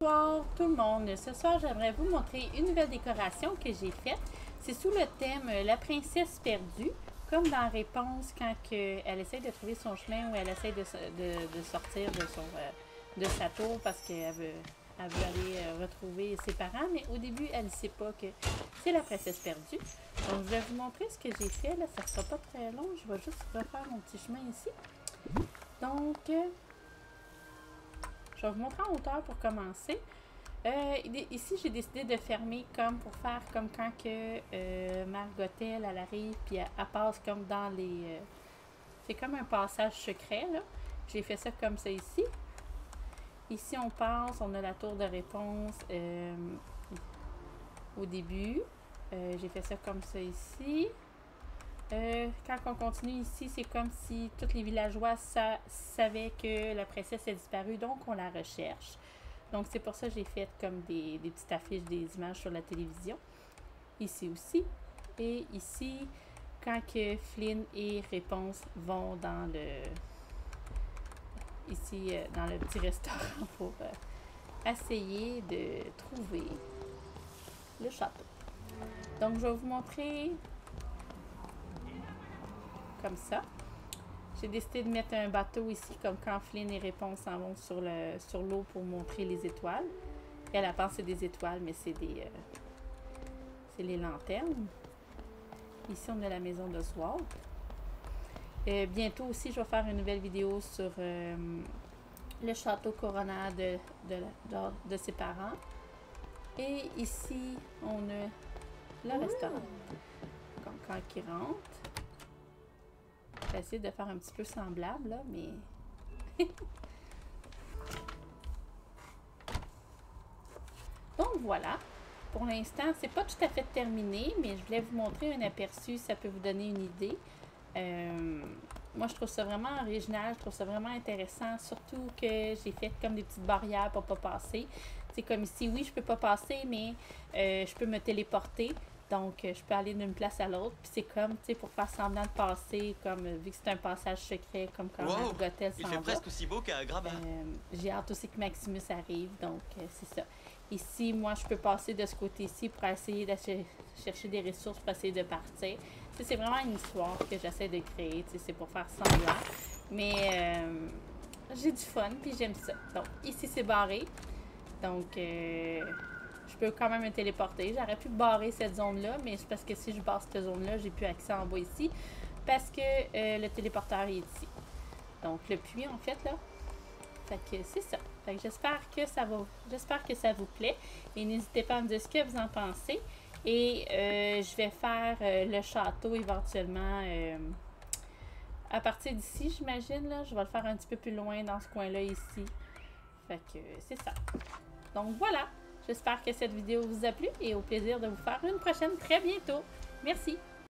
Bonsoir tout le monde. Ce soir, j'aimerais vous montrer une nouvelle décoration que j'ai faite. C'est sous le thème La princesse perdue, comme dans Réponse quand elle essaie de trouver son chemin ou elle essaie de sortir de sa tour parce qu'elle veut aller retrouver ses parents. Mais au début, elle ne sait pas que c'est la princesse perdue. Donc, je vais vous montrer ce que j'ai fait. Là, ça ne sera pas très long. Je vais juste refaire mon petit chemin ici. Donc, je vais vous montrer en hauteur pour commencer. Ici, j'ai décidé de fermer comme pour faire comme quand que Margotel, elle arrive, puis elle passe comme dans les... c'est comme un passage secret, là. J'ai fait ça comme ça ici. Ici, on passe, on a la tour de réponse au début. J'ai fait ça comme ça ici. Quand on continue ici, c'est comme si tous les villageois savaient que la princesse est disparue, donc on la recherche. Donc c'est pour ça que j'ai fait comme des petites affiches, des images sur la télévision. Ici aussi. Et ici, quand que Flynn et Réponse vont dans le... ici, dans le petit restaurant pour essayer de trouver le château. Donc je vais vous montrer... comme ça. J'ai décidé de mettre un bateau ici, comme quand Flynn et Réponse s'en vont sur l'eau pour montrer les étoiles. Elle pense que c'est des étoiles, mais c'est les lanternes. Ici, on a la maison de Sword. Bientôt aussi, je vais faire une nouvelle vidéo sur le château Corona de ses parents. Et ici, on a le restaurant. Comme quand ils rentrent. Je vais essayer de faire un petit peu semblable, là, mais... Donc, voilà. Pour l'instant, c'est pas tout à fait terminé, mais je voulais vous montrer un aperçu, ça peut vous donner une idée. Moi, je trouve ça vraiment original, je trouve ça vraiment intéressant, surtout que j'ai fait comme des petites barrières pour pas passer. C'est comme ici, oui, je peux pas passer, mais je peux me téléporter. Donc, je peux aller d'une place à l'autre. Puis c'est comme, tu sais, pour faire semblant de passer, comme vu que c'est un passage secret, comme quand Margotel s'en va. Il fait presque aussi beau qu'à Grabat. J'ai hâte aussi que Maximus arrive. Donc, c'est ça. Ici, moi, je peux passer de ce côté-ci pour essayer de chercher des ressources pour essayer de partir. Tu sais, c'est vraiment une histoire que j'essaie de créer. Tu sais, c'est pour faire semblant. Mais j'ai du fun, puis j'aime ça. Donc, ici, c'est barré. Donc, je peux quand même me téléporter. J'aurais pu barrer cette zone-là, mais c'est parce que si je barre cette zone-là, j'ai plus accès en bas ici. Parce que le téléporteur est ici. Donc, le puits, en fait, là. Fait que c'est ça. Fait que j'espère que ça vous plaît. Et n'hésitez pas à me dire ce que vous en pensez. Et je vais faire le château éventuellement à partir d'ici, j'imagine, là. Je vais le faire un petit peu plus loin dans ce coin-là ici. Fait que c'est ça. Donc, voilà. J'espère que cette vidéo vous a plu et au plaisir de vous faire une prochaine très bientôt. Merci!